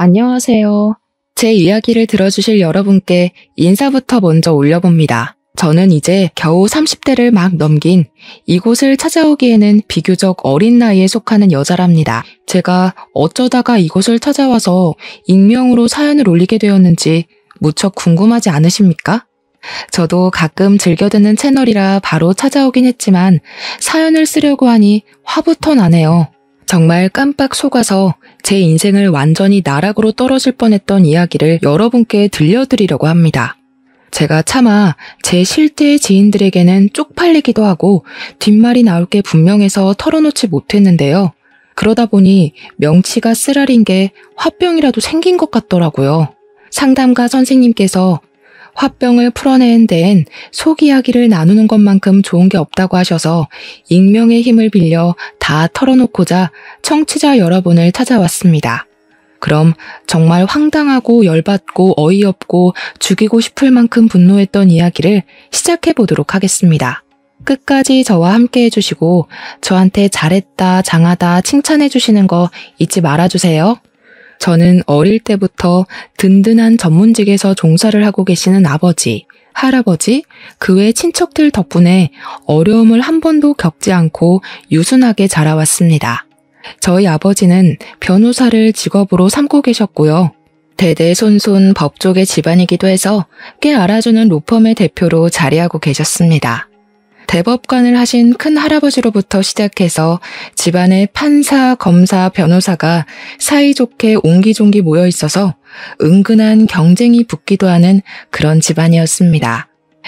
안녕하세요. 제 이야기를 들어주실 여러분께 인사부터 먼저 올려봅니다. 저는 이제 겨우 30대를 막 넘긴 이곳을 찾아오기에는 비교적 어린 나이에 속하는 여자랍니다. 제가 어쩌다가 이곳을 찾아와서 익명으로 사연을 올리게 되었는지 무척 궁금하지 않으십니까? 저도 가끔 즐겨 듣는 채널이라 바로 찾아오긴 했지만 사연을 쓰려고 하니 화부터 나네요. 정말 깜빡 속아서 제 인생을 완전히 나락으로 떨어질 뻔했던 이야기를 여러분께 들려드리려고 합니다. 제가 차마 제 실제의 지인들에게는 쪽팔리기도 하고 뒷말이 나올 게 분명해서 털어놓지 못했는데요. 그러다 보니 명치가 쓰라린 게 화병이라도 생긴 것 같더라고요. 상담가 선생님께서 화병을 풀어내는 데엔 속 이야기를 나누는 것만큼 좋은 게 없다고 하셔서 익명의 힘을 빌려 다 털어놓고자 청취자 여러분을 찾아왔습니다. 그럼 정말 황당하고 열받고 어이없고 죽이고 싶을 만큼 분노했던 이야기를 시작해 보도록 하겠습니다. 끝까지 저와 함께 해주시고 저한테 잘했다, 장하다 칭찬해 주시는 거 잊지 말아주세요. 저는 어릴 때부터 든든한 전문직에서 종사를 하고 계시는 아버지, 할아버지, 그 외 친척들 덕분에 어려움을 한 번도 겪지 않고 유순하게 자라왔습니다. 저희 아버지는 변호사를 직업으로 삼고 계셨고요. 대대손손 법조계 집안이기도 해서 꽤 알아주는 로펌의 대표로 자리하고 계셨습니다. 대법관을 하신 큰 할아버지로부터 시작해서 집안에 판사, 검사, 변호사가 사이좋게 옹기종기 모여 있어서 은근한 경쟁이 붙기도 하는 그런 집안이었습니다.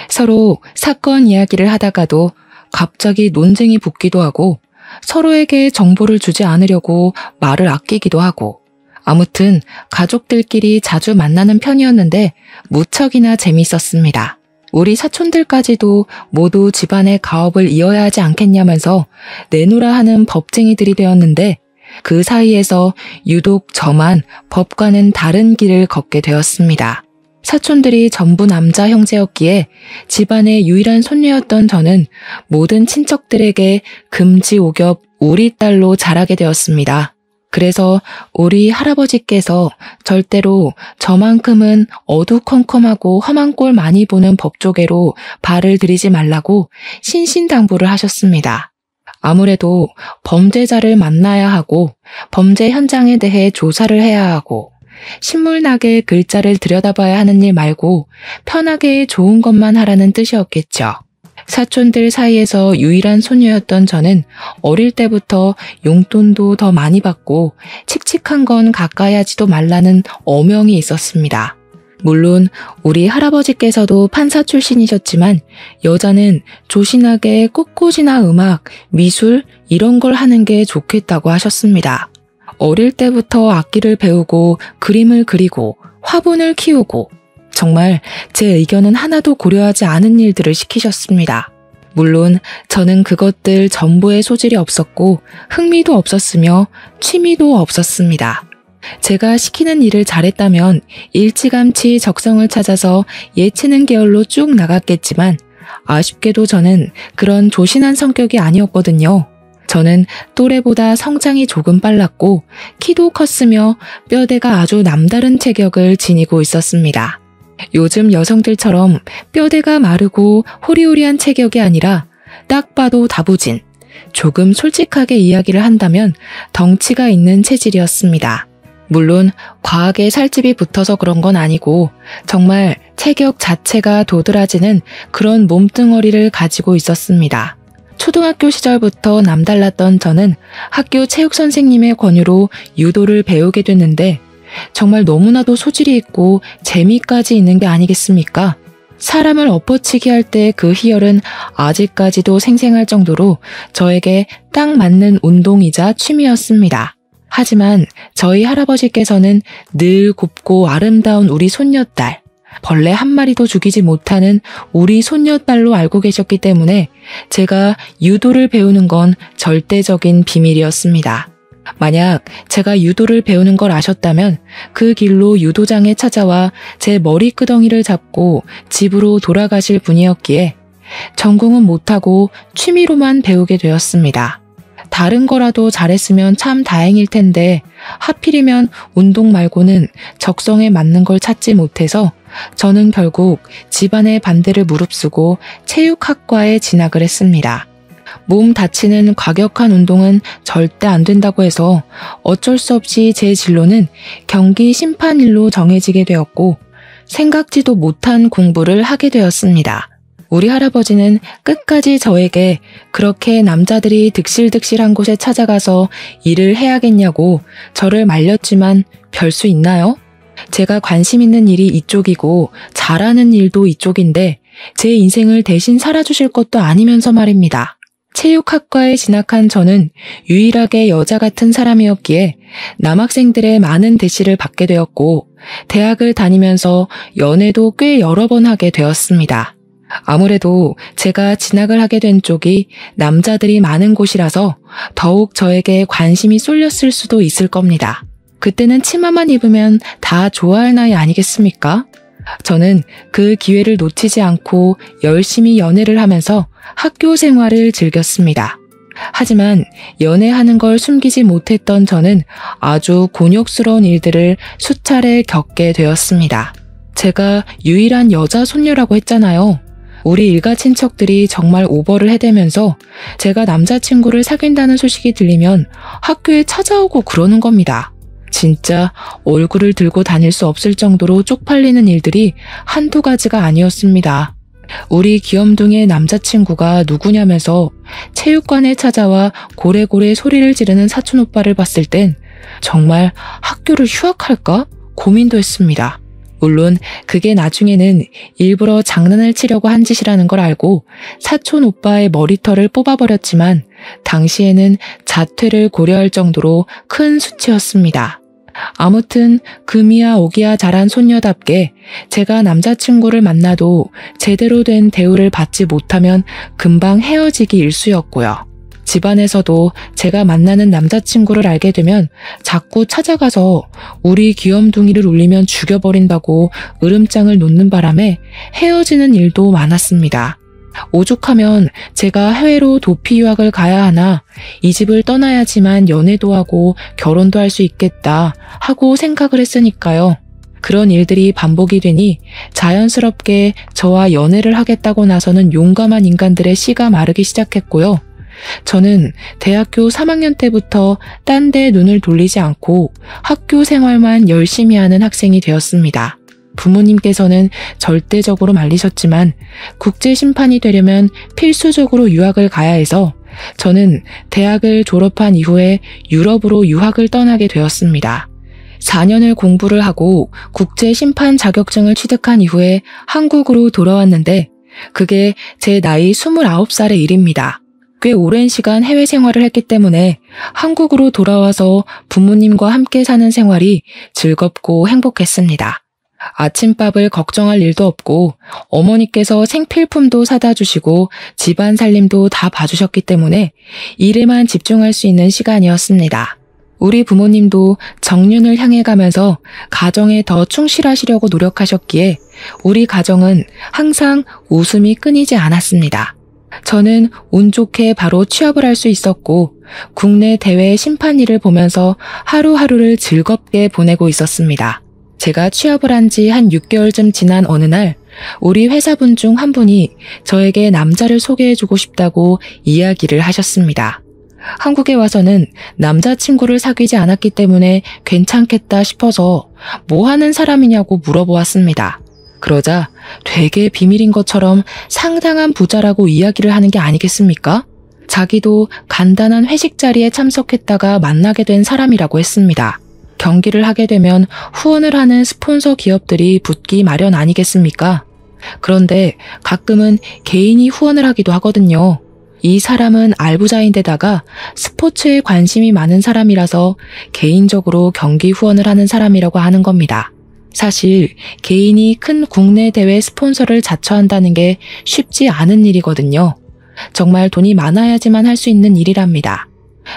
서로 사건 이야기를 하다가도 갑자기 논쟁이 붙기도 하고 서로에게 정보를 주지 않으려고 말을 아끼기도 하고 아무튼 가족들끼리 자주 만나는 편이었는데 무척이나 재밌었습니다. 우리 사촌들까지도 모두 집안의 가업을 이어야 하지 않겠냐면서 내놓으라 하는 법쟁이들이 되었는데 그 사이에서 유독 저만 법과는 다른 길을 걷게 되었습니다. 사촌들이 전부 남자 형제였기에 집안의 유일한 손녀였던 저는 모든 친척들에게 금지오겹 우리 딸로 자라게 되었습니다. 그래서 우리 할아버지께서 절대로 저만큼은 어두컴컴하고 험한 꼴 많이 보는 법조계로 발을 들이지 말라고 신신당부를 하셨습니다. 아무래도 범죄자를 만나야 하고 범죄 현장에 대해 조사를 해야 하고 신물나게 글자를 들여다봐야 하는 일 말고 편하게 좋은 것만 하라는 뜻이었겠죠. 사촌들 사이에서 유일한 소녀였던 저는 어릴 때부터 용돈도 더 많이 받고 칙칙한 건 가까이 하지도 말라는 어명이 있었습니다. 물론 우리 할아버지께서도 판사 출신이셨지만 여자는 조신하게 꽃꽂이나 음악, 미술 이런 걸 하는 게 좋겠다고 하셨습니다. 어릴 때부터 악기를 배우고 그림을 그리고 화분을 키우고 정말 제 의견은 하나도 고려하지 않은 일들을 시키셨습니다. 물론 저는 그것들 전부에 소질이 없었고 흥미도 없었으며 취미도 없었습니다. 제가 시키는 일을 잘했다면 일찌감치 적성을 찾아서 예체능 계열로 쭉 나갔겠지만 아쉽게도 저는 그런 조신한 성격이 아니었거든요. 저는 또래보다 성장이 조금 빨랐고 키도 컸으며 뼈대가 아주 남다른 체격을 지니고 있었습니다. 요즘 여성들처럼 뼈대가 마르고 호리호리한 체격이 아니라 딱 봐도 다부진, 조금 솔직하게 이야기를 한다면 덩치가 있는 체질이었습니다. 물론 과하게 살집이 붙어서 그런 건 아니고 정말 체격 자체가 도드라지는 그런 몸뚱어리를 가지고 있었습니다. 초등학교 시절부터 남달랐던 저는 학교 체육선생님의 권유로 유도를 배우게 됐는데 정말 너무나도 소질이 있고 재미까지 있는 게 아니겠습니까? 사람을 엎어치기 할 때 그 희열은 아직까지도 생생할 정도로 저에게 딱 맞는 운동이자 취미였습니다. 하지만 저희 할아버지께서는 늘 곱고 아름다운 우리 손녀딸, 벌레 한 마리도 죽이지 못하는 우리 손녀딸로 알고 계셨기 때문에 제가 유도를 배우는 건 절대적인 비밀이었습니다. 만약 제가 유도를 배우는 걸 아셨다면 그 길로 유도장에 찾아와 제 머리끄덩이를 잡고 집으로 돌아가실 분이었기에 전공은 못하고 취미로만 배우게 되었습니다. 다른 거라도 잘했으면 참 다행일 텐데 하필이면 운동 말고는 적성에 맞는 걸 찾지 못해서 저는 결국 집안의 반대를 무릅쓰고 체육학과에 진학을 했습니다. 몸 다치는 과격한 운동은 절대 안 된다고 해서 어쩔 수 없이 제 진로는 경기 심판일로 정해지게 되었고 생각지도 못한 공부를 하게 되었습니다. 우리 할아버지는 끝까지 저에게 그렇게 남자들이 득실득실한 곳에 찾아가서 일을 해야겠냐고 저를 말렸지만 별 수 있나요? 제가 관심 있는 일이 이쪽이고 잘하는 일도 이쪽인데 제 인생을 대신 살아주실 것도 아니면서 말입니다. 체육학과에 진학한 저는 유일하게 여자 같은 사람이었기에 남학생들의 많은 대시를 받게 되었고 대학을 다니면서 연애도 꽤 여러 번 하게 되었습니다. 아무래도 제가 진학을 하게 된 쪽이 남자들이 많은 곳이라서 더욱 저에게 관심이 쏠렸을 수도 있을 겁니다. 그때는 치마만 입으면 다 좋아할 나이 아니겠습니까? 저는 그 기회를 놓치지 않고 열심히 연애를 하면서 학교 생활을 즐겼습니다. 하지만 연애하는 걸 숨기지 못했던 저는 아주 곤욕스러운 일들을 수차례 겪게 되었습니다. 제가 유일한 여자 손녀라고 했잖아요. 우리 일가 친척들이 정말 오버를 해대면서 제가 남자친구를 사귄다는 소식이 들리면 학교에 찾아오고 그러는 겁니다. 진짜 얼굴을 들고 다닐 수 없을 정도로 쪽팔리는 일들이 한두 가지가 아니었습니다. 우리 귀염둥이의 남자친구가 누구냐면서 체육관에 찾아와 고래고래 소리를 지르는 사촌 오빠를 봤을 땐 정말 학교를 휴학할까 고민도 했습니다. 물론 그게 나중에는 일부러 장난을 치려고 한 짓이라는 걸 알고 사촌 오빠의 머리털을 뽑아버렸지만 당시에는 자퇴를 고려할 정도로 큰 수치였습니다. 아무튼 금이야 오기야 잘한 손녀답게 제가 남자친구를 만나도 제대로 된 대우를 받지 못하면 금방 헤어지기 일쑤였고요. 집안에서도 제가 만나는 남자친구를 알게 되면 자꾸 찾아가서 우리 귀염둥이를 울리면 죽여버린다고 으름장을 놓는 바람에 헤어지는 일도 많았습니다. 오죽하면 제가 해외로 도피 유학을 가야 하나 이 집을 떠나야지만 연애도 하고 결혼도 할 수 있겠다 하고 생각을 했으니까요. 그런 일들이 반복이 되니 자연스럽게 저와 연애를 하겠다고 나서는 용감한 인간들의 씨가 마르기 시작했고요. 저는 대학교 3학년 때부터 딴 데 눈을 돌리지 않고 학교 생활만 열심히 하는 학생이 되었습니다. 부모님께서는 절대적으로 말리셨지만 국제 심판이 되려면 필수적으로 유학을 가야 해서 저는 대학을 졸업한 이후에 유럽으로 유학을 떠나게 되었습니다. 4년을 공부를 하고 국제 심판 자격증을 취득한 이후에 한국으로 돌아왔는데 그게 제 나이 29살의 일입니다. 꽤 오랜 시간 해외 생활을 했기 때문에 한국으로 돌아와서 부모님과 함께 사는 생활이 즐겁고 행복했습니다. 아침밥을 걱정할 일도 없고 어머니께서 생필품도 사다 주시고 집안 살림도 다 봐주셨기 때문에 일에만 집중할 수 있는 시간이었습니다. 우리 부모님도 정년을 향해 가면서 가정에 더 충실하시려고 노력하셨기에 우리 가정은 항상 웃음이 끊이지 않았습니다. 저는 운 좋게 바로 취업을 할 수 있었고 국내 대회 심판 일을 보면서 하루하루를 즐겁게 보내고 있었습니다. 제가 취업을 한 지 한 6개월쯤 지난 어느 날 우리 회사분 중 한 분이 저에게 남자를 소개해주고 싶다고 이야기를 하셨습니다. 한국에 와서는 남자친구를 사귀지 않았기 때문에 괜찮겠다 싶어서 뭐 하는 사람이냐고 물어보았습니다. 그러자 되게 비밀인 것처럼 상당한 부자라고 이야기를 하는 게 아니겠습니까? 자기도 간단한 회식 자리에 참석했다가 만나게 된 사람이라고 했습니다. 경기를 하게 되면 후원을 하는 스폰서 기업들이 붙기 마련 아니겠습니까? 그런데 가끔은 개인이 후원을 하기도 하거든요. 이 사람은 알부자인데다가 스포츠에 관심이 많은 사람이라서 개인적으로 경기 후원을 하는 사람이라고 하는 겁니다. 사실 개인이 큰 국내 대회 스폰서를 자처한다는 게 쉽지 않은 일이거든요. 정말 돈이 많아야지만 할 수 있는 일이랍니다.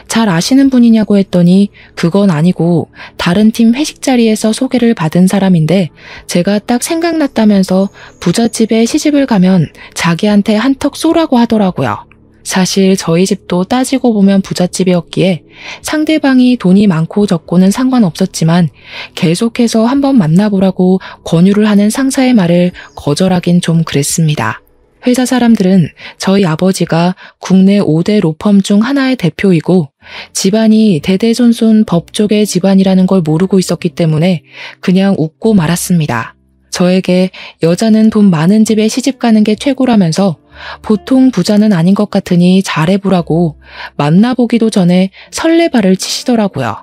잘 아시는 분이냐고 했더니 그건 아니고 다른 팀 회식 자리에서 소개를 받은 사람인데 제가 딱 생각났다면서 부잣집에 시집을 가면 자기한테 한턱 쏘라고 하더라고요. 사실 저희 집도 따지고 보면 부잣집이었기에 상대방이 돈이 많고 적고는 상관없었지만 계속해서 한번 만나보라고 권유를 하는 상사의 말을 거절하긴 좀 그랬습니다. 회사 사람들은 저희 아버지가 국내 5대 로펌 중 하나의 대표이고 집안이 대대손손 법조계 집안이라는 걸 모르고 있었기 때문에 그냥 웃고 말았습니다. 저에게 여자는 돈 많은 집에 시집 가는 게 최고라면서 보통 부자는 아닌 것 같으니 잘해보라고 만나보기도 전에 설레발을 치시더라고요.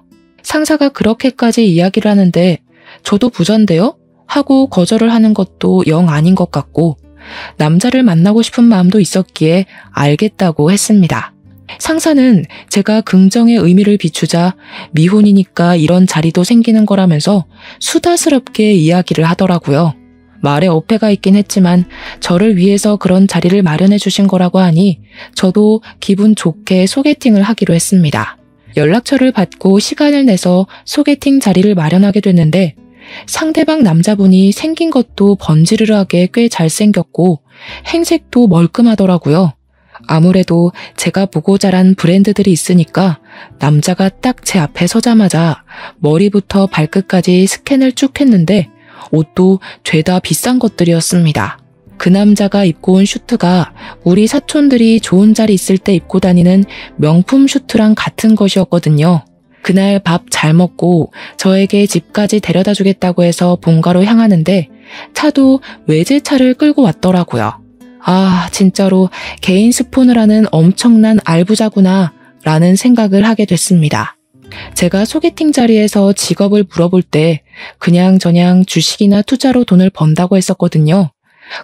상사가 그렇게까지 이야기를 하는데 저도 부자인데요? 하고 거절을 하는 것도 영 아닌 것 같고 남자를 만나고 싶은 마음도 있었기에 알겠다고 했습니다. 상사는 제가 긍정의 의미를 비추자 미혼이니까 이런 자리도 생기는 거라면서 수다스럽게 이야기를 하더라고요. 말에 어폐가 있긴 했지만 저를 위해서 그런 자리를 마련해 주신 거라고 하니 저도 기분 좋게 소개팅을 하기로 했습니다. 연락처를 받고 시간을 내서 소개팅 자리를 마련하게 됐는데 상대방 남자분이 생긴 것도 번지르르하게 꽤 잘생겼고 행색도 멀끔하더라고요. 아무래도 제가 보고 자란 브랜드들이 있으니까 남자가 딱 제 앞에 서자마자 머리부터 발끝까지 스캔을 쭉 했는데 옷도 죄다 비싼 것들이었습니다. 그 남자가 입고 온 슈트가 우리 사촌들이 좋은 자리 있을 때 입고 다니는 명품 슈트랑 같은 것이었거든요. 그날 밥 잘 먹고 저에게 집까지 데려다 주겠다고 해서 본가로 향하는데 차도 외제차를 끌고 왔더라고요. 아, 진짜로 개인 스폰을 하는 엄청난 알부자구나 라는 생각을 하게 됐습니다. 제가 소개팅 자리에서 직업을 물어볼 때 그냥저냥 주식이나 투자로 돈을 번다고 했었거든요.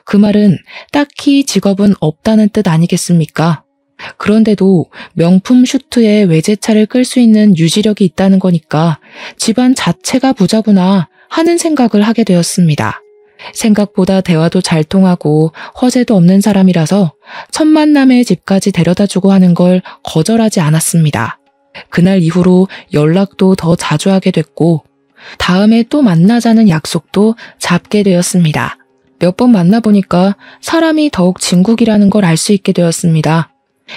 그 말은 딱히 직업은 없다는 뜻 아니겠습니까? 그런데도 명품 슈트에 외제차를 끌 수 있는 유지력이 있다는 거니까 집안 자체가 부자구나 하는 생각을 하게 되었습니다. 생각보다 대화도 잘 통하고 허세도 없는 사람이라서 첫 만남에 집까지 데려다주고 하는 걸 거절하지 않았습니다. 그날 이후로 연락도 더 자주 하게 됐고 다음에 또 만나자는 약속도 잡게 되었습니다. 몇 번 만나보니까 사람이 더욱 진국이라는 걸 알 수 있게 되었습니다.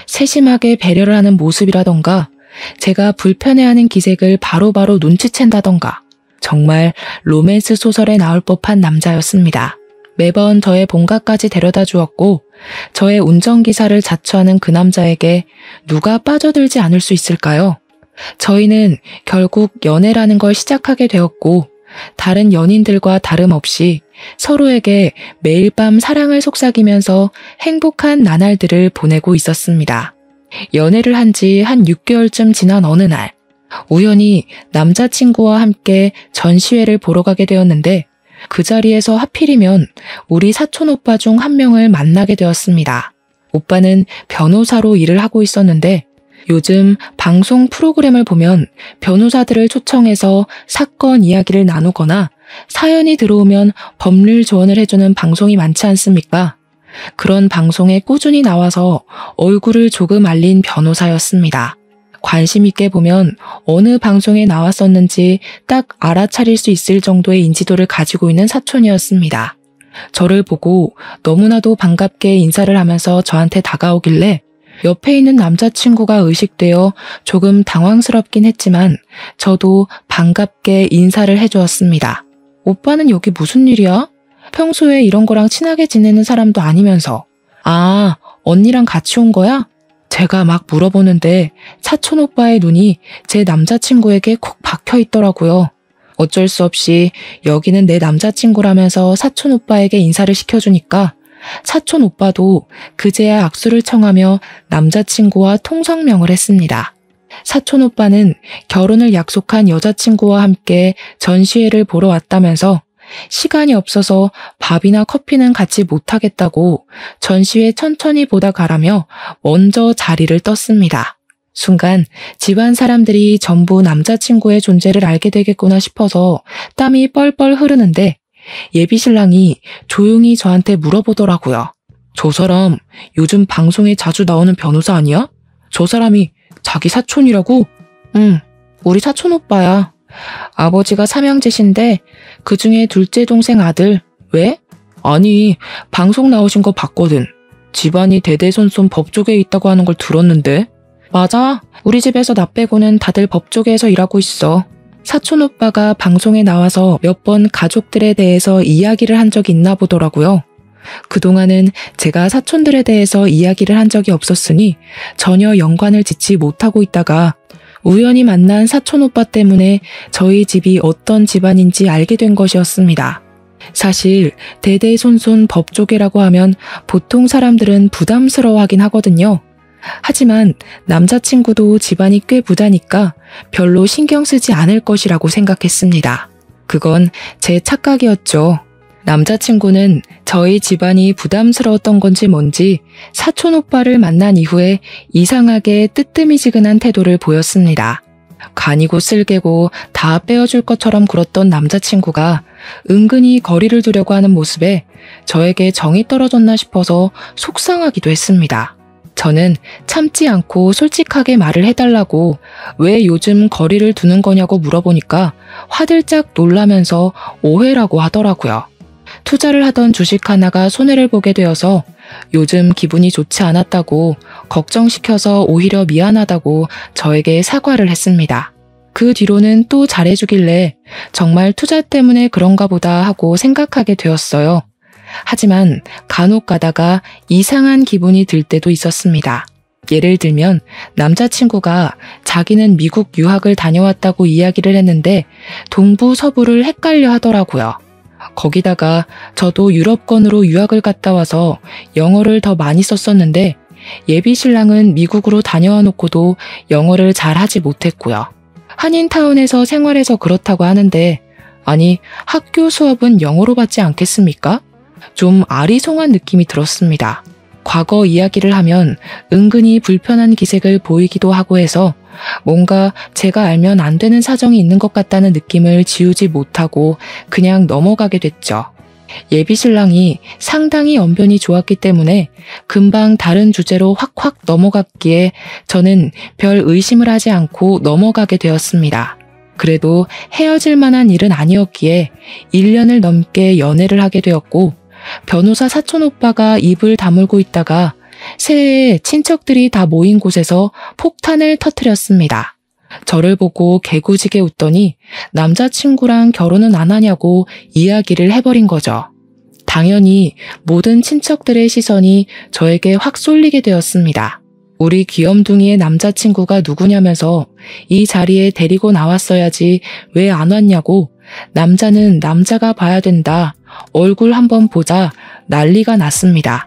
세심하게 배려를 하는 모습이라던가 제가 불편해하는 기색을 바로바로 눈치챈다던가 정말 로맨스 소설에 나올 법한 남자였습니다. 매번 저의 본가까지 데려다 주었고 저의 운전기사를 자처하는 그 남자에게 누가 빠져들지 않을 수 있을까요? 저희는 결국 연애라는 걸 시작하게 되었고 다른 연인들과 다름없이 서로에게 매일 밤 사랑을 속삭이면서 행복한 나날들을 보내고 있었습니다. 연애를 한 지 한 6개월쯤 지난 어느 날 우연히 남자친구와 함께 전시회를 보러 가게 되었는데 그 자리에서 하필이면 우리 사촌 오빠 중 한 명을 만나게 되었습니다. 오빠는 변호사로 일을 하고 있었는데 요즘 방송 프로그램을 보면 변호사들을 초청해서 사건 이야기를 나누거나 사연이 들어오면 법률 조언을 해주는 방송이 많지 않습니까? 그런 방송에 꾸준히 나와서 얼굴을 조금 알린 변호사였습니다. 관심 있게 보면 어느 방송에 나왔었는지 딱 알아차릴 수 있을 정도의 인지도를 가지고 있는 사촌이었습니다. 저를 보고 너무나도 반갑게 인사를 하면서 저한테 다가오길래 옆에 있는 남자친구가 의식되어 조금 당황스럽긴 했지만 저도 반갑게 인사를 해주었습니다. 오빠는 여기 무슨 일이야? 평소에 이런 거랑 친하게 지내는 사람도 아니면서. 아, 언니랑 같이 온 거야? 제가 막 물어보는데 사촌 오빠의 눈이 제 남자친구에게 콕 박혀 있더라고요. 어쩔 수 없이 여기는 내 남자친구라면서 사촌 오빠에게 인사를 시켜주니까 사촌 오빠도 그제야 악수를 청하며 남자친구와 통성명을 했습니다. 사촌 오빠는 결혼을 약속한 여자친구와 함께 전시회를 보러 왔다면서 시간이 없어서 밥이나 커피는 같이 못하겠다고 전시회 천천히 보다 가라며 먼저 자리를 떴습니다. 순간 집안 사람들이 전부 남자친구의 존재를 알게 되겠구나 싶어서 땀이 뻘뻘 흐르는데 예비신랑이 조용히 저한테 물어보더라고요. 저 사람 요즘 방송에 자주 나오는 변호사 아니야? 저 사람이 자기 사촌이라고? 응, 우리 사촌 오빠야. 아버지가 삼형제신데 그중에 둘째 동생 아들. 왜? 아니, 방송 나오신 거 봤거든. 집안이 대대손손 법조계에 있다고 하는 걸 들었는데? 맞아. 우리 집에서 나 빼고는 다들 법조계에서 일하고 있어. 사촌 오빠가 방송에 나와서 몇 번 가족들에 대해서 이야기를 한 적이 있나 보더라고요. 그동안은 제가 사촌들에 대해서 이야기를 한 적이 없었으니 전혀 연관을 짓지 못하고 있다가 우연히 만난 사촌 오빠 때문에 저희 집이 어떤 집안인지 알게 된 것이었습니다. 사실 대대손손 법조계라고 하면 보통 사람들은 부담스러워하긴 하거든요. 하지만 남자친구도 집안이 꽤 부자니까 별로 신경 쓰지 않을 것이라고 생각했습니다. 그건 제 착각이었죠. 남자친구는 저희 집안이 부담스러웠던 건지 뭔지 사촌 오빠를 만난 이후에 이상하게 뜨뜨미지근한 태도를 보였습니다. 간이고 쓸개고 다 빼어줄 것처럼 굴었던 남자친구가 은근히 거리를 두려고 하는 모습에 저에게 정이 떨어졌나 싶어서 속상하기도 했습니다. 저는 참지 않고 솔직하게 말을 해달라고 왜 요즘 거리를 두는 거냐고 물어보니까 화들짝 놀라면서 오해라고 하더라고요. 투자를 하던 주식 하나가 손해를 보게 되어서 요즘 기분이 좋지 않았다고 걱정시켜서 오히려 미안하다고 저에게 사과를 했습니다. 그 뒤로는 또 잘해주길래 정말 투자 때문에 그런가 보다 하고 생각하게 되었어요. 하지만 간혹 가다가 이상한 기분이 들 때도 있었습니다. 예를 들면 남자친구가 자기는 미국 유학을 다녀왔다고 이야기를 했는데 동부 서부를 헷갈려 하더라고요. 거기다가 저도 유럽권으로 유학을 갔다 와서 영어를 더 많이 썼었는데 예비 신랑은 미국으로 다녀와 놓고도 영어를 잘 하지 못했고요. 한인타운에서 생활해서 그렇다고 하는데 아니 학교 수업은 영어로 받지 않겠습니까? 좀 아리송한 느낌이 들었습니다. 과거 이야기를 하면 은근히 불편한 기색을 보이기도 하고 해서 뭔가 제가 알면 안 되는 사정이 있는 것 같다는 느낌을 지우지 못하고 그냥 넘어가게 됐죠. 예비 신랑이 상당히 언변이 좋았기 때문에 금방 다른 주제로 확확 넘어갔기에 저는 별 의심을 하지 않고 넘어가게 되었습니다. 그래도 헤어질 만한 일은 아니었기에 1년을 넘게 연애를 하게 되었고 변호사 사촌 오빠가 입을 다물고 있다가 새해에 친척들이 다 모인 곳에서 폭탄을 터뜨렸습니다. 저를 보고 개구지게 웃더니 남자친구랑 결혼은 안 하냐고 이야기를 해버린 거죠. 당연히 모든 친척들의 시선이 저에게 확 쏠리게 되었습니다. 우리 귀염둥이의 남자친구가 누구냐면서 이 자리에 데리고 나왔어야지 왜 안 왔냐고 남자는 남자가 봐야 된다. 얼굴 한번 보자 난리가 났습니다.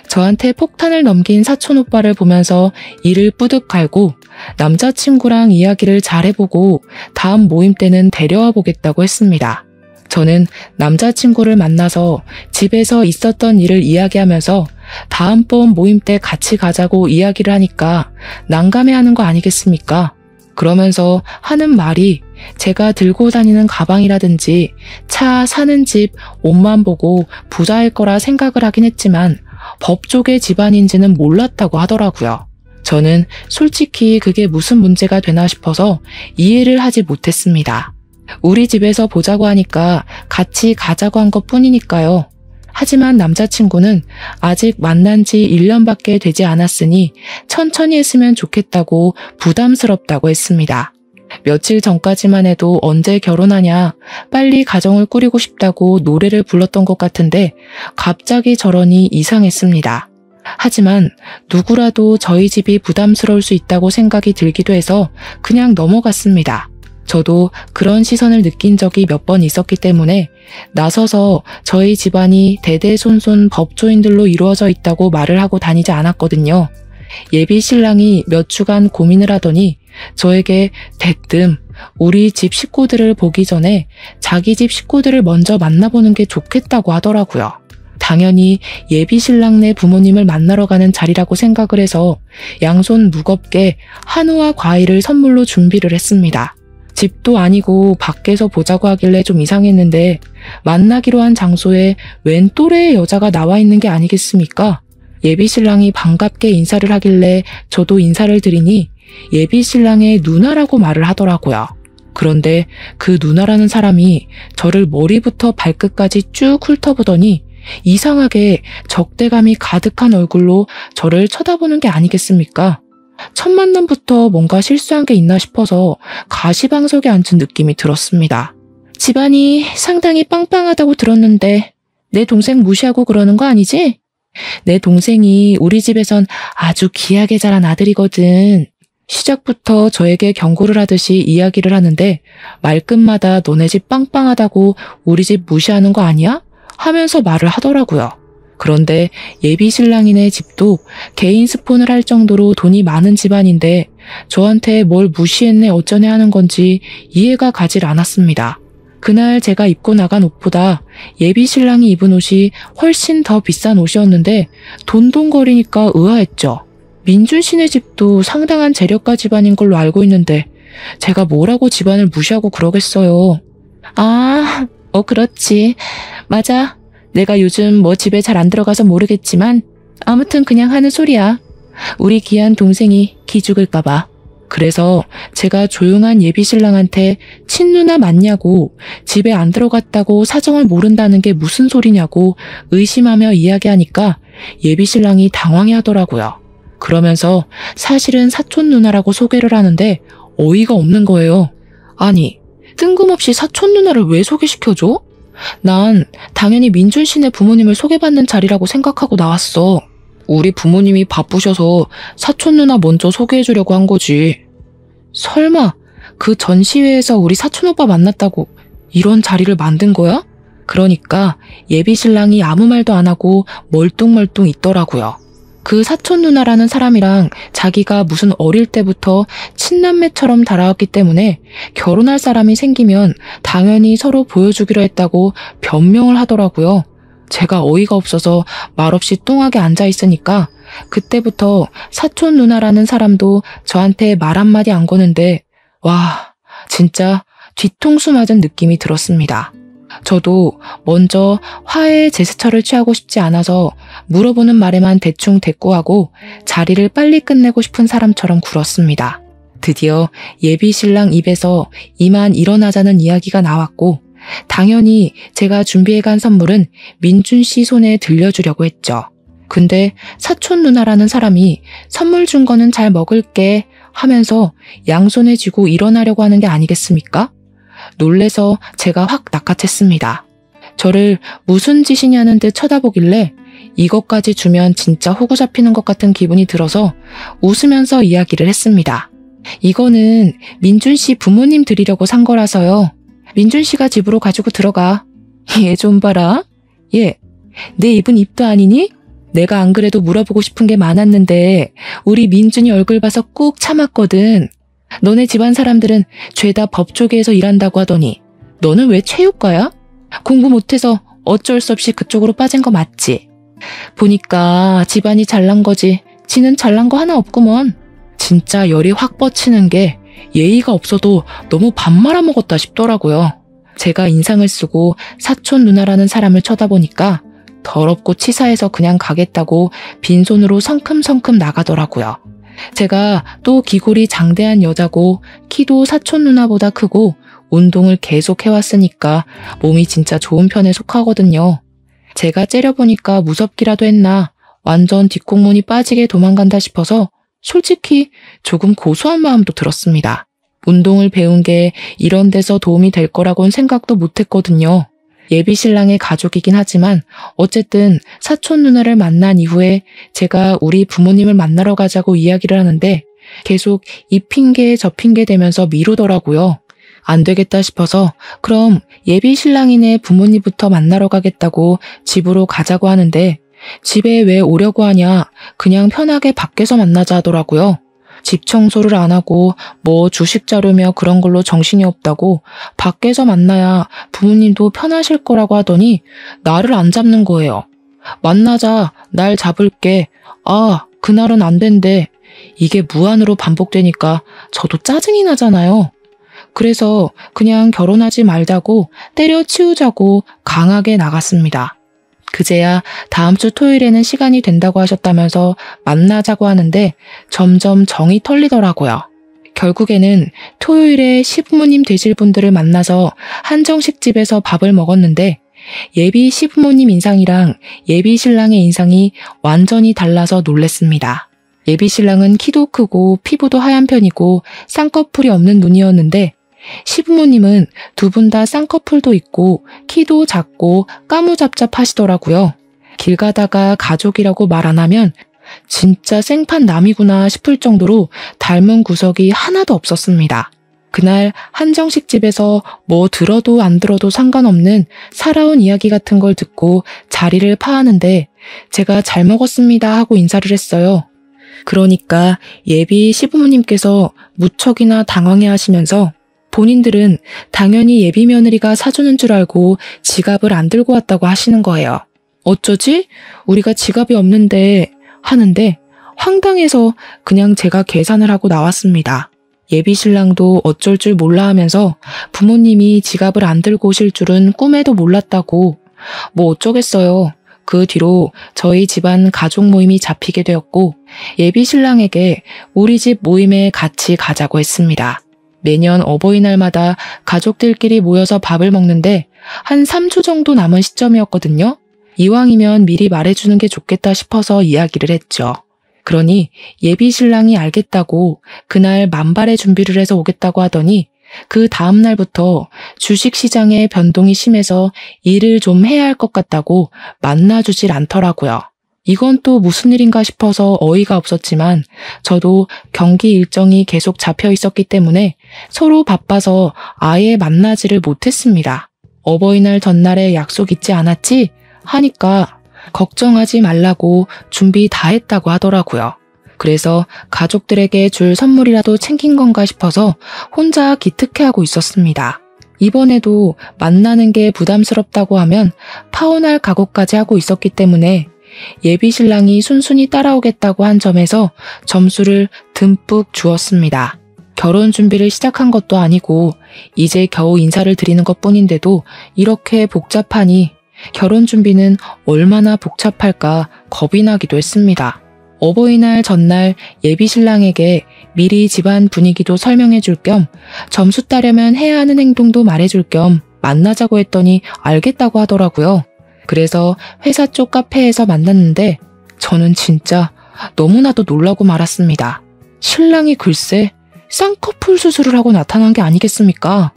저한테 폭탄을 넘긴 사촌 오빠를 보면서 이를 뿌듯 갈고 남자친구랑 이야기를 잘 해보고 다음 모임 때는 데려와 보겠다고 했습니다. 저는 남자친구를 만나서 집에서 있었던 일을 이야기하면서 다음번 모임 때 같이 가자고 이야기를 하니까 난감해하는 거 아니겠습니까? 그러면서 하는 말이 제가 들고 다니는 가방이라든지 차, 사는 집, 옷만 보고 부자일 거라 생각을 하긴 했지만 법조계 집안인지는 몰랐다고 하더라고요. 저는 솔직히 그게 무슨 문제가 되나 싶어서 이해를 하지 못했습니다. 우리 집에서 보자고 하니까 같이 가자고 한 것뿐이니까요. 하지만 남자친구는 아직 만난 지 1년밖에 되지 않았으니 천천히 했으면 좋겠다고 부담스럽다고 했습니다. 며칠 전까지만 해도 언제 결혼하냐, 빨리 가정을 꾸리고 싶다고 노래를 불렀던 것 같은데 갑자기 저러니 이상했습니다. 하지만 누구라도 저희 집이 부담스러울 수 있다고 생각이 들기도 해서 그냥 넘어갔습니다. 저도 그런 시선을 느낀 적이 몇 번 있었기 때문에 나서서 저희 집안이 대대손손 법조인들로 이루어져 있다고 말을 하고 다니지 않았거든요. 예비 신랑이 몇 주간 고민을 하더니 저에게 대뜸 우리 집 식구들을 보기 전에 자기 집 식구들을 먼저 만나보는 게 좋겠다고 하더라고요. 당연히 예비 신랑네 부모님을 만나러 가는 자리라고 생각을 해서 양손 무겁게 한우와 과일을 선물로 준비를 했습니다. 집도 아니고 밖에서 보자고 하길래 좀 이상했는데 만나기로 한 장소에 웬 또래의 여자가 나와 있는 게 아니겠습니까? 예비 신랑이 반갑게 인사를 하길래 저도 인사를 드리니 예비 신랑의 누나라고 말을 하더라고요. 그런데 그 누나라는 사람이 저를 머리부터 발끝까지 쭉 훑어보더니 이상하게 적대감이 가득한 얼굴로 저를 쳐다보는 게 아니겠습니까? 첫 만남부터 뭔가 실수한 게 있나 싶어서 가시방석에 앉은 느낌이 들었습니다. 집안이 상당히 빵빵하다고 들었는데 내 동생 무시하고 그러는 거 아니지? 내 동생이 우리 집에선 아주 귀하게 자란 아들이거든. 시작부터 저에게 경고를 하듯이 이야기를 하는데 말끝마다 너네 집 빵빵하다고 우리 집 무시하는 거 아니야? 하면서 말을 하더라고요. 그런데 예비 신랑이네 집도 개인 스폰을 할 정도로 돈이 많은 집안인데 저한테 뭘 무시했네 어쩌네 하는 건지 이해가 가질 않았습니다. 그날 제가 입고 나간 옷보다 예비 신랑이 입은 옷이 훨씬 더 비싼 옷이었는데 돈돈거리니까 의아했죠. 민준 씨네 집도 상당한 재력가 집안인 걸로 알고 있는데 제가 뭐라고 집안을 무시하고 그러겠어요. 아, 그렇지. 맞아. 내가 요즘 뭐 집에 잘 안 들어가서 모르겠지만 아무튼 그냥 하는 소리야. 우리 귀한 동생이 기죽을까 봐. 그래서 제가 조용한 예비 신랑한테 친누나 맞냐고 집에 안 들어갔다고 사정을 모른다는 게 무슨 소리냐고 의심하며 이야기하니까 예비 신랑이 당황해하더라고요. 그러면서 사실은 사촌 누나라고 소개를 하는데 어이가 없는 거예요. 아니, 뜬금없이 사촌 누나를 왜 소개시켜줘? 난 당연히 민준 씨네 부모님을 소개받는 자리라고 생각하고 나왔어. 우리 부모님이 바쁘셔서 사촌 누나 먼저 소개해주려고 한 거지. 설마 그 전시회에서 우리 사촌 오빠 만났다고 이런 자리를 만든 거야? 그러니까 예비 신랑이 아무 말도 안 하고 멀뚱멀뚱 있더라고요. 그 사촌 누나라는 사람이랑 자기가 무슨 어릴 때부터 친남매처럼 달아왔기 때문에 결혼할 사람이 생기면 당연히 서로 보여주기로 했다고 변명을 하더라고요. 제가 어이가 없어서 말없이 뚱하게 앉아있으니까 그때부터 사촌 누나라는 사람도 저한테 말 한마디 안 거는데 와, 진짜 뒤통수 맞은 느낌이 들었습니다. 저도 먼저 화해의 제스처를 취하고 싶지 않아서 물어보는 말에만 대충 대꾸하고 자리를 빨리 끝내고 싶은 사람처럼 굴었습니다. 드디어 예비 신랑 입에서 이만 일어나자는 이야기가 나왔고 당연히 제가 준비해간 선물은 민준 씨 손에 들려주려고 했죠. 근데 사촌 누나라는 사람이 선물 준 거는 잘 먹을게 하면서 양손에 쥐고 일어나려고 하는 게 아니겠습니까? 놀래서 제가 확 낚아챘습니다. 저를 무슨 짓이냐는 듯 쳐다보길래 이것까지 주면 진짜 호구 잡히는 것 같은 기분이 들어서 웃으면서 이야기를 했습니다. 이거는 민준 씨 부모님 드리려고 산 거라서요. 민준 씨가 집으로 가지고 들어가. 얘 좀 봐라. 얘, 내 입은 입도 아니니? 내가 안 그래도 물어보고 싶은 게 많았는데 우리 민준이 얼굴 봐서 꾹 참았거든. 너네 집안 사람들은 죄다 법조계에서 일한다고 하더니 너는 왜 체육과야? 공부 못해서 어쩔 수 없이 그쪽으로 빠진 거 맞지? 보니까 집안이 잘난 거지 지는 잘난 거 하나 없구먼. 진짜 열이 확 뻗치는 게 예의가 없어도 너무 밥 말아먹었다 싶더라고요. 제가 인상을 쓰고 사촌 누나라는 사람을 쳐다보니까 더럽고 치사해서 그냥 가겠다고 빈손으로 성큼성큼 나가더라고요. 제가 또 기골이 장대한 여자고 키도 사촌 누나보다 크고 운동을 계속 해왔으니까 몸이 진짜 좋은 편에 속하거든요. 제가 째려보니까 무섭기라도 했나 완전 뒷공문이 빠지게 도망간다 싶어서 솔직히 조금 고소한 마음도 들었습니다. 운동을 배운 게 이런 데서 도움이 될 거라고는 생각도 못했거든요. 예비 신랑의 가족이긴 하지만 어쨌든 사촌 누나를 만난 이후에 제가 우리 부모님을 만나러 가자고 이야기를 하는데 계속 이 핑계 저 핑계 대면서 미루더라고요. 안 되겠다 싶어서 그럼 예비 신랑이네 부모님부터 만나러 가겠다고 집으로 가자고 하는데 집에 왜 오려고 하냐 그냥 편하게 밖에서 만나자 하더라고요. 집 청소를 안 하고 뭐 주식 자료며 그런 걸로 정신이 없다고 밖에서 만나야 부모님도 편하실 거라고 하더니 나를 안 잡는 거예요. 만나자, 날 잡을게. 아, 그날은 안 된대. 이게 무한으로 반복되니까 저도 짜증이 나잖아요. 그래서 그냥 결혼하지 말자고 때려치우자고 강하게 나갔습니다. 그제야 다음 주 토요일에는 시간이 된다고 하셨다면서 만나자고 하는데 점점 정이 털리더라고요. 결국에는 토요일에 시부모님 되실 분들을 만나서 한정식 집에서 밥을 먹었는데 예비 시부모님 인상이랑 예비 신랑의 인상이 완전히 달라서 놀랬습니다. 예비 신랑은 키도 크고 피부도 하얀 편이고 쌍꺼풀이 없는 눈이었는데 시부모님은 두 분 다 쌍꺼풀도 있고 키도 작고 까무잡잡하시더라고요. 길 가다가 가족이라고 말 안 하면 진짜 생판 남이구나 싶을 정도로 닮은 구석이 하나도 없었습니다. 그날 한정식 집에서 뭐 들어도 안 들어도 상관없는 살아온 이야기 같은 걸 듣고 자리를 파하는데 제가 잘 먹었습니다 하고 인사를 했어요. 그러니까 예비 시부모님께서 무척이나 당황해 하시면서 본인들은 당연히 예비 며느리가 사주는 줄 알고 지갑을 안 들고 왔다고 하시는 거예요. 어쩌지? 우리가 지갑이 없는데 하는데 황당해서 그냥 제가 계산을 하고 나왔습니다. 예비 신랑도 어쩔 줄 몰라 하면서 부모님이 지갑을 안 들고 오실 줄은 꿈에도 몰랐다고. 뭐 어쩌겠어요. 그 뒤로 저희 집안 가족 모임이 잡히게 되었고 예비 신랑에게 우리 집 모임에 같이 가자고 했습니다. 매년 어버이날마다 가족들끼리 모여서 밥을 먹는데 한 3주 정도 남은 시점이었거든요. 이왕이면 미리 말해주는 게 좋겠다 싶어서 이야기를 했죠. 그러니 예비 신랑이 알겠다고 그날 만발의 준비를 해서 오겠다고 하더니 그 다음 날부터 주식시장의 변동이 심해서 일을 좀 해야 할 것 같다고 만나주질 않더라고요. 이건 또 무슨 일인가 싶어서 어이가 없었지만 저도 경기 일정이 계속 잡혀 있었기 때문에 서로 바빠서 아예 만나지를 못했습니다. 어버이날 전날에 약속 있지 않았지? 하니까 걱정하지 말라고 준비 다 했다고 하더라고요. 그래서 가족들에게 줄 선물이라도 챙긴 건가 싶어서 혼자 기특해하고 있었습니다. 이번에도 만나는 게 부담스럽다고 하면 파혼할 각오까지 하고 있었기 때문에 예비 신랑이 순순히 따라오겠다고 한 점에서 점수를 듬뿍 주었습니다. 결혼 준비를 시작한 것도 아니고 이제 겨우 인사를 드리는 것뿐인데도 이렇게 복잡하니 결혼 준비는 얼마나 복잡할까 겁이 나기도 했습니다. 어버이날 전날 예비 신랑에게 미리 집안 분위기도 설명해 줄 겸 점수 따려면 해야 하는 행동도 말해 줄 겸 만나자고 했더니 알겠다고 하더라고요. 그래서 회사 쪽 카페에서 만났는데 저는 진짜 너무나도 놀라고 말았습니다. 신랑이 글쎄 쌍꺼풀 수술을 하고 나타난 게 아니겠습니까?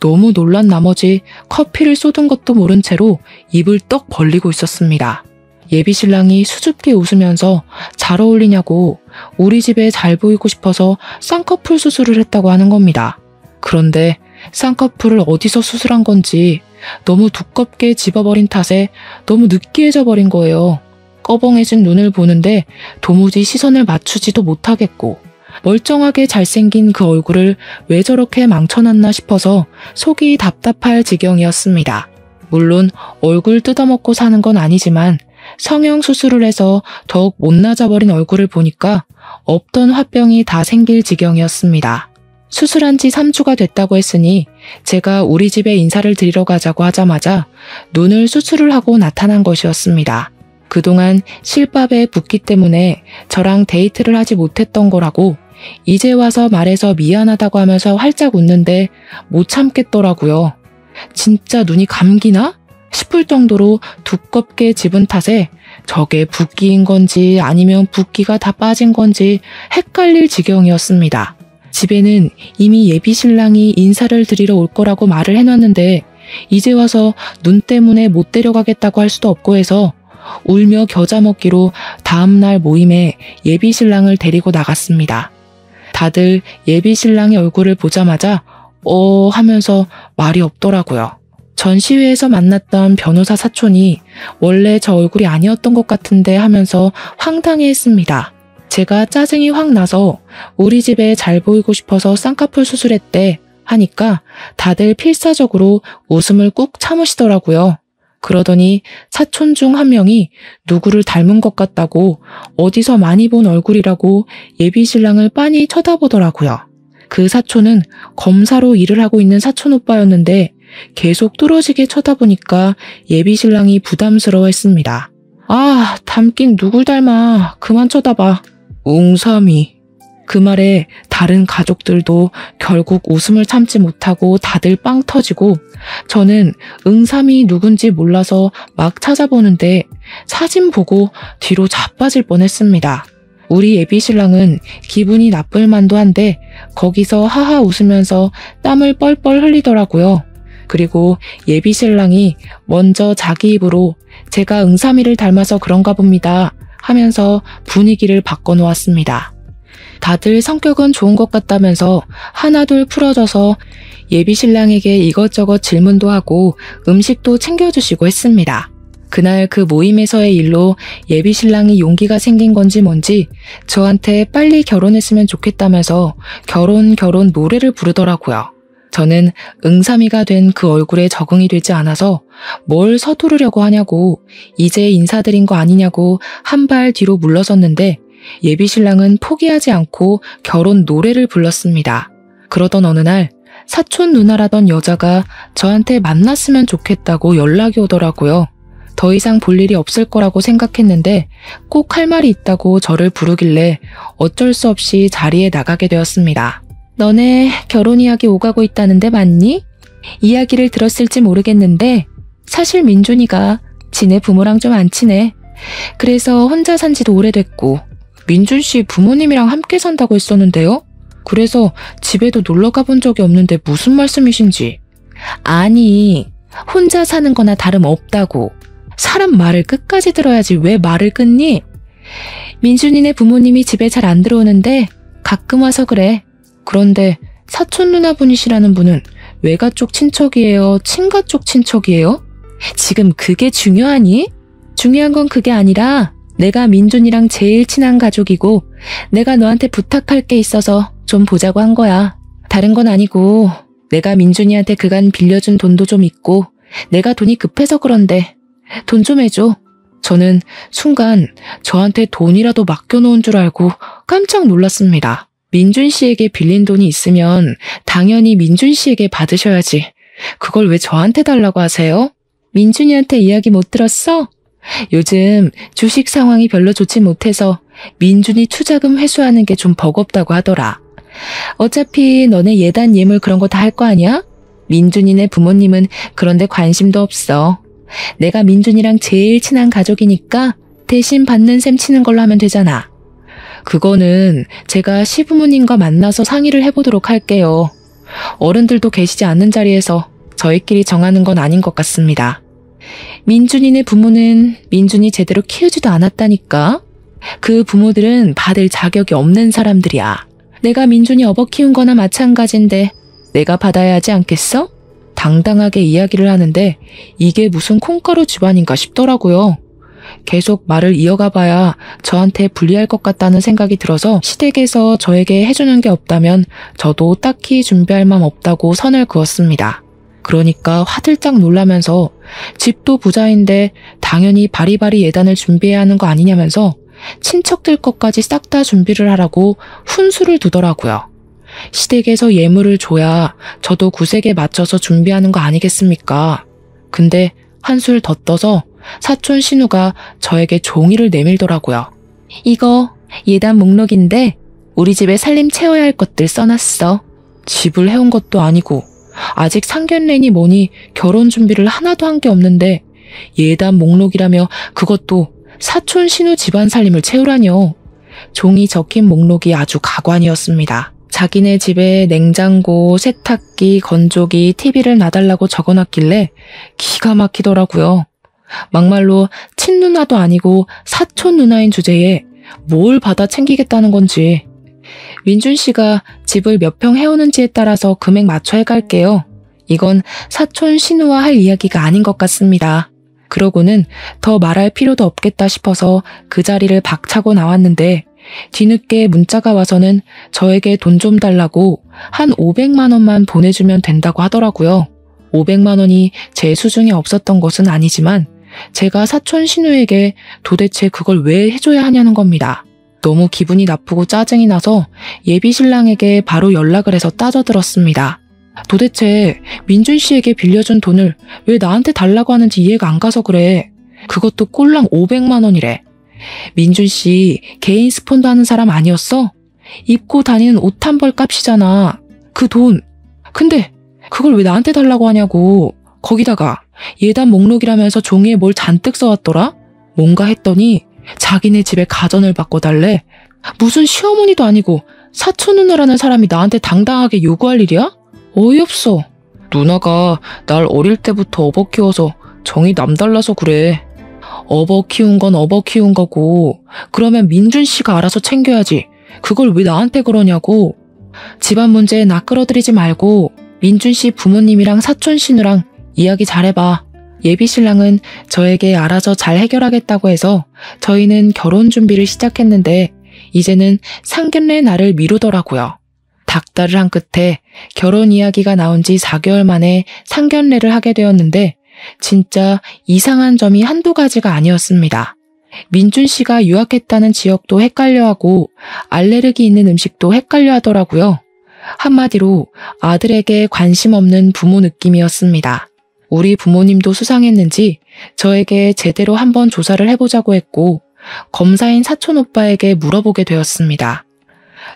너무 놀란 나머지 커피를 쏟은 것도 모른 채로 입을 떡 벌리고 있었습니다. 예비 신랑이 수줍게 웃으면서 잘 어울리냐고 우리 집에 잘 보이고 싶어서 쌍꺼풀 수술을 했다고 하는 겁니다. 그런데 쌍꺼풀을 어디서 수술한 건지 너무 두껍게 집어버린 탓에 너무 느끼해져 버린 거예요. 꺼벙해진 눈을 보는데 도무지 시선을 맞추지도 못하겠고 멀쩡하게 잘생긴 그 얼굴을 왜 저렇게 망쳐놨나 싶어서 속이 답답할 지경이었습니다. 물론 얼굴 뜯어먹고 사는 건 아니지만 성형 수술을 해서 더욱 못나져버린 얼굴을 보니까 없던 화병이 다 생길 지경이었습니다. 수술한 지 3주가 됐다고 했으니 제가 우리 집에 인사를 드리러 가자고 하자마자 눈을 수술을 하고 나타난 것이었습니다. 그동안 실밥에 붓기 때문에 저랑 데이트를 하지 못했던 거라고 이제 와서 말해서 미안하다고 하면서 활짝 웃는데 못 참겠더라고요. 진짜 눈이 감기나? 싶을 정도로 두껍게 집은 탓에 저게 붓기인 건지 아니면 붓기가 다 빠진 건지 헷갈릴 지경이었습니다. 집에는 이미 예비 신랑이 인사를 드리러 올 거라고 말을 해놨는데 이제 와서 눈 때문에 못 데려가겠다고 할 수도 없고 해서 울며 겨자 먹기로 다음날 모임에 예비 신랑을 데리고 나갔습니다. 다들 예비 신랑의 얼굴을 보자마자 하면서 말이 없더라고요. 전시회에서 만났던 변호사 사촌이 원래 저 얼굴이 아니었던 것 같은데 하면서 황당해했습니다. 제가 짜증이 확 나서 우리 집에 잘 보이고 싶어서 쌍꺼풀 수술했대 하니까 다들 필사적으로 웃음을 꾹 참으시더라고요. 그러더니 사촌 중 한 명이 누구를 닮은 것 같다고 어디서 많이 본 얼굴이라고 예비 신랑을 빤히 쳐다보더라고요. 그 사촌은 검사로 일을 하고 있는 사촌 오빠였는데 계속 뚫어지게 쳐다보니까 예비 신랑이 부담스러워했습니다. 아, 닮긴 누굴 닮아. 그만 쳐다봐. 웅삼이. 그 말에 다른 가족들도 결국 웃음을 참지 못하고 다들 빵 터지고 저는 응삼이 누군지 몰라서 막 찾아보는데 사진 보고 뒤로 자빠질 뻔했습니다. 우리 예비 신랑은 기분이 나쁠 만도 한데 거기서 하하 웃으면서 땀을 뻘뻘 흘리더라고요. 그리고 예비 신랑이 먼저 자기 입으로 제가 응삼이를 닮아서 그런가 봅니다 하면서 분위기를 바꿔놓았습니다. 다들 성격은 좋은 것 같다면서 하나둘 풀어져서 예비 신랑에게 이것저것 질문도 하고 음식도 챙겨주시고 했습니다. 그날 그 모임에서의 일로 예비 신랑이 용기가 생긴 건지 뭔지 저한테 빨리 결혼했으면 좋겠다면서 결혼 노래를 부르더라고요. 저는 응삼이가 된 그 얼굴에 적응이 되지 않아서 뭘 서두르려고 하냐고 이제 인사드린 거 아니냐고 한 발 뒤로 물러섰는데 예비 신랑은 포기하지 않고 결혼 노래를 불렀습니다. 그러던 어느 날 사촌 누나라던 여자가 저한테 만났으면 좋겠다고 연락이 오더라고요. 더 이상 볼 일이 없을 거라고 생각했는데 꼭 할 말이 있다고 저를 부르길래 어쩔 수 없이 자리에 나가게 되었습니다. 너네 결혼 이야기 오가고 있다는데 맞니? 이야기를 들었을지 모르겠는데 사실 민준이가 지네 부모랑 좀 안 친해. 그래서 혼자 산 지도 오래됐고 민준 씨 부모님이랑 함께 산다고 했었는데요. 그래서 집에도 놀러 가본 적이 없는데 무슨 말씀이신지. 아니, 혼자 사는 거나 다름없다고. 사람 말을 끝까지 들어야지 왜 말을 끊니? 민준이네 부모님이 집에 잘 안 들어오는데 가끔 와서 그래. 그런데 사촌 누나분이시라는 분은 외가 쪽 친척이에요? 친가 쪽 친척이에요? 지금 그게 중요하니? 중요한 건 그게 아니라 내가 민준이랑 제일 친한 가족이고 내가 너한테 부탁할 게 있어서 좀 보자고 한 거야. 다른 건 아니고 내가 민준이한테 그간 빌려준 돈도 좀 있고 내가 돈이 급해서 그런데 돈 좀 해줘. 저는 순간 저한테 돈이라도 맡겨놓은 줄 알고 깜짝 놀랐습니다. 민준 씨에게 빌린 돈이 있으면 당연히 민준 씨에게 받으셔야지. 그걸 왜 저한테 달라고 하세요? 민준이한테 이야기 못 들었어? 요즘 주식 상황이 별로 좋지 못해서 민준이 투자금 회수하는 게 좀 버겁다고 하더라. 어차피 너네 예단 예물 그런 거 다 할 거 아니야? 민준이네 부모님은 그런데 관심도 없어. 내가 민준이랑 제일 친한 가족이니까 대신 받는 셈 치는 걸로 하면 되잖아. 그거는 제가 시부모님과 만나서 상의를 해보도록 할게요. 어른들도 계시지 않는 자리에서 저희끼리 정하는 건 아닌 것 같습니다. 민준이네 부모는 민준이 제대로 키우지도 않았다니까. 그 부모들은 받을 자격이 없는 사람들이야. 내가 민준이 업어 키운 거나 마찬가지인데 내가 받아야 하지 않겠어? 당당하게 이야기를 하는데 이게 무슨 콩가루 집안인가 싶더라고요. 계속 말을 이어가 봐야 저한테 불리할 것 같다는 생각이 들어서 시댁에서 저에게 해주는 게 없다면 저도 딱히 준비할 맘 없다고 선을 그었습니다. 그러니까 화들짝 놀라면서 집도 부자인데 당연히 바리바리 예단을 준비해야 하는 거 아니냐면서 친척들 것까지 싹 다 준비를 하라고 훈수를 두더라고요. 시댁에서 예물을 줘야 저도 구색에 맞춰서 준비하는 거 아니겠습니까? 근데 한술 더 떠서 사촌 신우가 저에게 종이를 내밀더라고요. 이거 예단 목록인데 우리 집에 살림 채워야 할 것들 써놨어. 집을 해온 것도 아니고 아직 상견례니 뭐니 결혼 준비를 하나도 한 게 없는데 예단 목록이라며 그것도 사촌 신우 집안 살림을 채우라뇨. 종이 적힌 목록이 아주 가관이었습니다. 자기네 집에 냉장고, 세탁기, 건조기, TV를 놔달라고 적어놨길래 기가 막히더라고요. 막말로 친누나도 아니고 사촌 누나인 주제에 뭘 받아 챙기겠다는 건지. 민준 씨가 집을 몇 평 해오는지에 따라서 금액 맞춰 해갈게요. 이건 사촌 신우와 할 이야기가 아닌 것 같습니다. 그러고는 더 말할 필요도 없겠다 싶어서 그 자리를 박차고 나왔는데 뒤늦게 문자가 와서는 저에게 돈 좀 달라고 한 500만 원만 보내주면 된다고 하더라고요. 500만 원이 제 수중에 없었던 것은 아니지만 제가 사촌 신우에게 도대체 그걸 왜 해줘야 하냐는 겁니다. 너무 기분이 나쁘고 짜증이 나서 예비 신랑에게 바로 연락을 해서 따져들었습니다. 도대체 민준 씨에게 빌려준 돈을 왜 나한테 달라고 하는지 이해가 안 가서 그래. 그것도 꼴랑 500만 원이래. 민준 씨 개인 스폰도 하는 사람 아니었어? 입고 다니는 옷 한 벌 값이잖아. 그 돈. 근데 그걸 왜 나한테 달라고 하냐고. 거기다가 예단 목록이라면서 종이에 뭘 잔뜩 써왔더라? 뭔가 했더니 자기네 집에 가전을 바꿔달래. 무슨 시어머니도 아니고 사촌 누나라는 사람이 나한테 당당하게 요구할 일이야? 어이없어. 누나가 날 어릴 때부터 업어 키워서 정이 남달라서 그래. 업어 키운 건 업어 키운 거고 그러면 민준 씨가 알아서 챙겨야지. 그걸 왜 나한테 그러냐고. 집안 문제에 나 끌어들이지 말고 민준 씨 부모님이랑 사촌 신우랑 이야기 잘해봐. 예비 신랑은 저에게 알아서 잘 해결하겠다고 해서 저희는 결혼 준비를 시작했는데 이제는 상견례 날을 미루더라고요. 닥달을 한 끝에 결혼 이야기가 나온 지 4개월 만에 상견례를 하게 되었는데 진짜 이상한 점이 한두 가지가 아니었습니다. 민준 씨가 유학했다는 지역도 헷갈려하고 알레르기 있는 음식도 헷갈려하더라고요. 한마디로 아들에게 관심 없는 부모 느낌이었습니다. 우리 부모님도 수상했는지 저에게 제대로 한번 조사를 해보자고 했고 검사인 사촌 오빠에게 물어보게 되었습니다.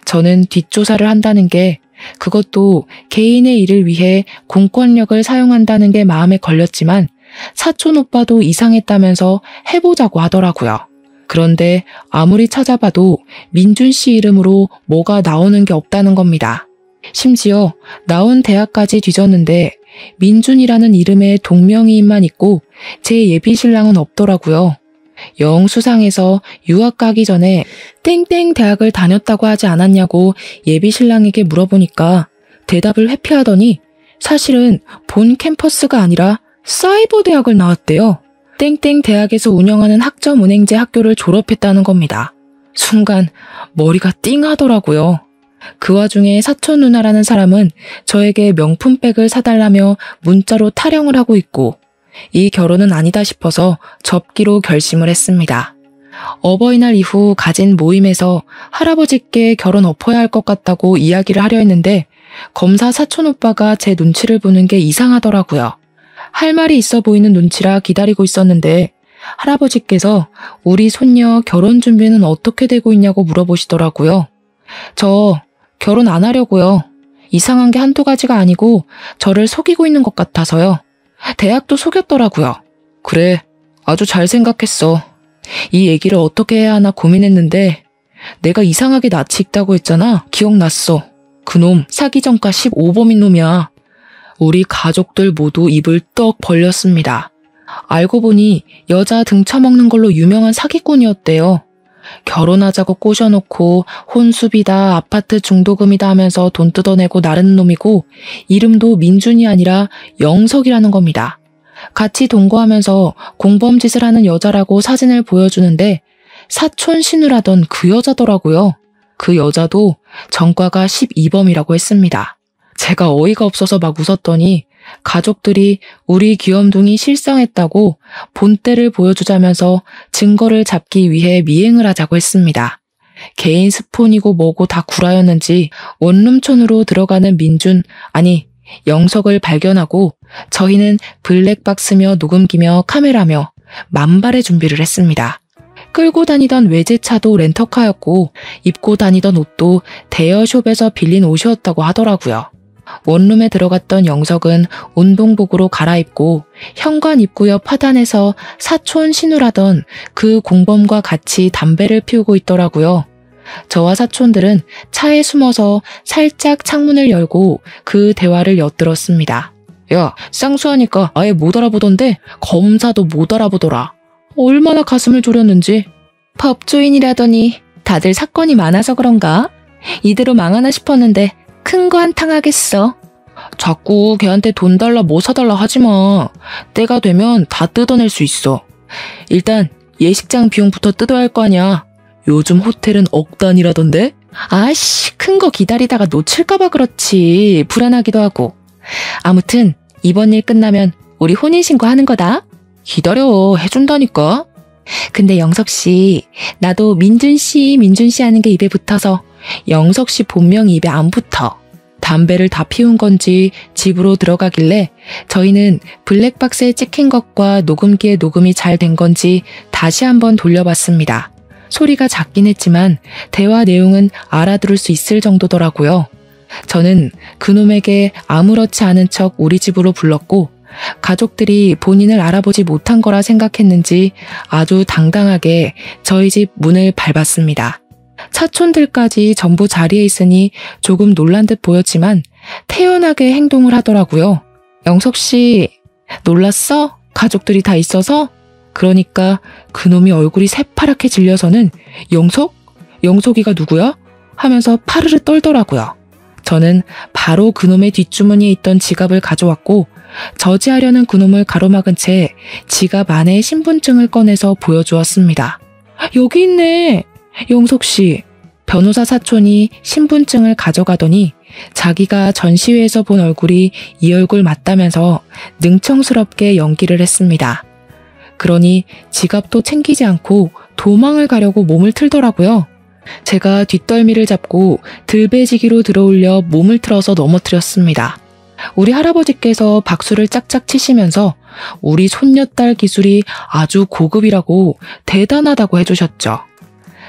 저는 뒷조사를 한다는 게 그것도 개인의 일을 위해 공권력을 사용한다는 게 마음에 걸렸지만 사촌 오빠도 이상했다면서 해보자고 하더라고요. 그런데 아무리 찾아봐도 민준 씨 이름으로 뭐가 나오는 게 없다는 겁니다. 심지어 나온 대학까지 뒤졌는데 민준이라는 이름의 동명이인만 있고 제 예비 신랑은 없더라고요. 영 수상해서 유학 가기 전에 땡땡 대학을 다녔다고 하지 않았냐고 예비 신랑에게 물어보니까 대답을 회피하더니 사실은 본 캠퍼스가 아니라 사이버 대학을 나왔대요. 땡땡 대학에서 운영하는 학점은행제 학교를 졸업했다는 겁니다. 순간 머리가 띵하더라고요. 그 와중에 사촌 누나라는 사람은 저에게 명품백을 사달라며 문자로 타령을 하고 있고 이 결혼은 아니다 싶어서 접기로 결심을 했습니다. 어버이날 이후 가진 모임에서 할아버지께 결혼 엎어야 할 것 같다고 이야기를 하려 했는데 검사 사촌 오빠가 제 눈치를 보는 게 이상하더라고요. 할 말이 있어 보이는 눈치라 기다리고 있었는데 할아버지께서 우리 손녀 결혼 준비는 어떻게 되고 있냐고 물어보시더라고요. 저 결혼 안 하려고요. 이상한 게 한두 가지가 아니고 저를 속이고 있는 것 같아서요. 대학도 속였더라고요. 그래, 아주 잘 생각했어. 이 얘기를 어떻게 해야 하나 고민했는데 내가 이상하게 낯이 익다고 했잖아. 기억났어. 그놈 사기 전과 15범인 놈이야. 우리 가족들 모두 입을 떡 벌렸습니다. 알고 보니 여자 등쳐먹는 걸로 유명한 사기꾼이었대요. 결혼하자고 꼬셔놓고 혼수비다 아파트 중도금이다 하면서 돈 뜯어내고 나르는 놈이고 이름도 민준이 아니라 영석이라는 겁니다. 같이 동거하면서 공범짓을 하는 여자라고 사진을 보여주는데 사촌 신우라던 그 여자더라고요. 그 여자도 전과가 12범이라고 했습니다. 제가 어이가 없어서 막 웃었더니 가족들이 우리 귀염둥이 실성했다고 본때를 보여주자면서 증거를 잡기 위해 미행을 하자고 했습니다. 개인 스폰이고 뭐고 다 구라였는지 원룸촌으로 들어가는 민준, 아니 영석을 발견하고 저희는 블랙박스며 녹음기며 카메라며 만발의 준비를 했습니다. 끌고 다니던 외제차도 렌터카였고 입고 다니던 옷도 대여숍에서 빌린 옷이었다고 하더라고요. 원룸에 들어갔던 영석은 운동복으로 갈아입고 현관 입구 옆 화단에서 사촌 신우라던 그 공범과 같이 담배를 피우고 있더라고요. 저와 사촌들은 차에 숨어서 살짝 창문을 열고 그 대화를 엿들었습니다. 야, 쌍수하니까 아예 못 알아보던데 검사도 못 알아보더라. 얼마나 가슴을 졸였는지. 법조인이라더니 다들 사건이 많아서 그런가? 이대로 망하나 싶었는데 큰 거 한탕 하겠어. 자꾸 걔한테 돈 달라 뭐 사달라 하지마. 때가 되면 다 뜯어낼 수 있어. 일단 예식장 비용부터 뜯어야 할 거 아니야. 요즘 호텔은 억 단위라던데? 아씨, 큰 거 기다리다가 놓칠까봐 그렇지. 불안하기도 하고. 아무튼 이번 일 끝나면 우리 혼인신고 하는 거다. 기다려, 해준다니까. 근데 영석씨, 나도 민준씨 하는 게 입에 붙어서 영석씨 본명이 입에 안 붙어. 담배를 다 피운 건지 집으로 들어가길래 저희는 블랙박스에 찍힌 것과 녹음기에 녹음이 잘 된 건지 다시 한번 돌려봤습니다. 소리가 작긴 했지만 대화 내용은 알아들을 수 있을 정도더라고요. 저는 그놈에게 아무렇지 않은 척 우리 집으로 불렀고 가족들이 본인을 알아보지 못한 거라 생각했는지 아주 당당하게 저희 집 문을 밟았습니다. 사촌들까지 전부 자리에 있으니 조금 놀란 듯 보였지만 태연하게 행동을 하더라고요. 영석 씨, 놀랐어? 가족들이 다 있어서? 그러니까 그놈이 얼굴이 새파랗게 질려서는 영석? 영석이가 누구야? 하면서 파르르 떨더라고요. 저는 바로 그놈의 뒷주머니에 있던 지갑을 가져왔고 저지하려는 그놈을 가로막은 채 지갑 안에 신분증을 꺼내서 보여주었습니다. 여기 있네. 영석 씨. 변호사 사촌이 신분증을 가져가더니 자기가 전시회에서 본 얼굴이 이 얼굴 맞다면서 능청스럽게 연기를 했습니다. 그러니 지갑도 챙기지 않고 도망을 가려고 몸을 틀더라고요. 제가 뒷덜미를 잡고 들배지기로 들어올려 몸을 틀어서 넘어뜨렸습니다. 우리 할아버지께서 박수를 짝짝 치시면서 우리 손녀딸 기술이 아주 고급이라고 대단하다고 해주셨죠.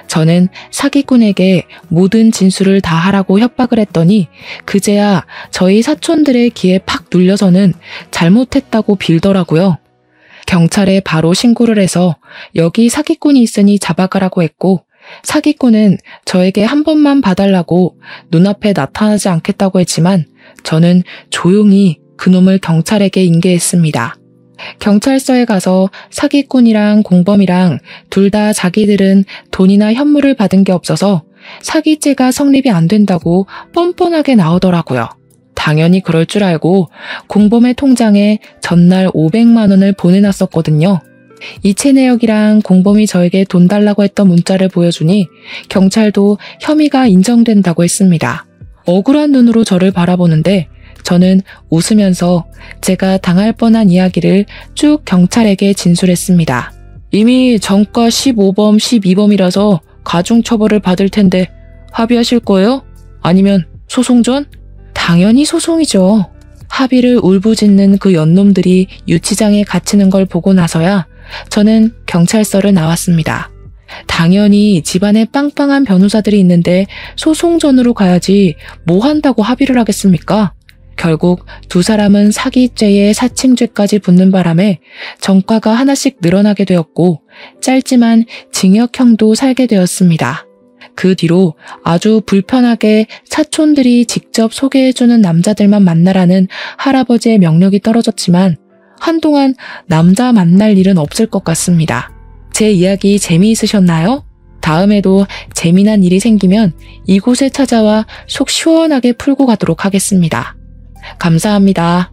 저는 사기꾼에게 모든 진술을 다 하라고 협박을 했더니 그제야 저희 사촌들의 귀에 팍 눌려서는 잘못했다고 빌더라고요. 경찰에 바로 신고를 해서 여기 사기꾼이 있으니 잡아가라고 했고 사기꾼은 저에게 한 번만 봐달라고 눈앞에 나타나지 않겠다고 했지만 저는 조용히 그놈을 경찰에게 인계했습니다. 경찰서에 가서 사기꾼이랑 공범이랑 둘 다 자기들은 돈이나 현물을 받은 게 없어서 사기죄가 성립이 안 된다고 뻔뻔하게 나오더라고요. 당연히 그럴 줄 알고 공범의 통장에 전날 500만 원을 보내놨었거든요. 이체 내역이랑 공범이 저에게 돈 달라고 했던 문자를 보여주니 경찰도 혐의가 인정된다고 했습니다. 억울한 눈으로 저를 바라보는데 저는 웃으면서 제가 당할 뻔한 이야기를 쭉 경찰에게 진술했습니다. 이미 전과 15범, 12범이라서 가중처벌을 받을 텐데 합의하실 거예요? 아니면 소송 전? 당연히 소송이죠. 합의를 울부짖는 그 연놈들이 유치장에 갇히는 걸 보고 나서야 저는 경찰서를 나왔습니다. 당연히 집안에 빵빵한 변호사들이 있는데 소송전으로 가야지 뭐 한다고 합의를 하겠습니까? 결국 두 사람은 사기죄에 사칭죄까지 붙는 바람에 전과가 하나씩 늘어나게 되었고 짧지만 징역형도 살게 되었습니다. 그 뒤로 아주 불편하게 사촌들이 직접 소개해주는 남자들만 만나라는 할아버지의 명령이 떨어졌지만 한동안 남자 만날 일은 없을 것 같습니다. 제 이야기 재미있으셨나요? 다음에도 재미난 일이 생기면 이곳에 찾아와 속 시원하게 풀고 가도록 하겠습니다. 감사합니다.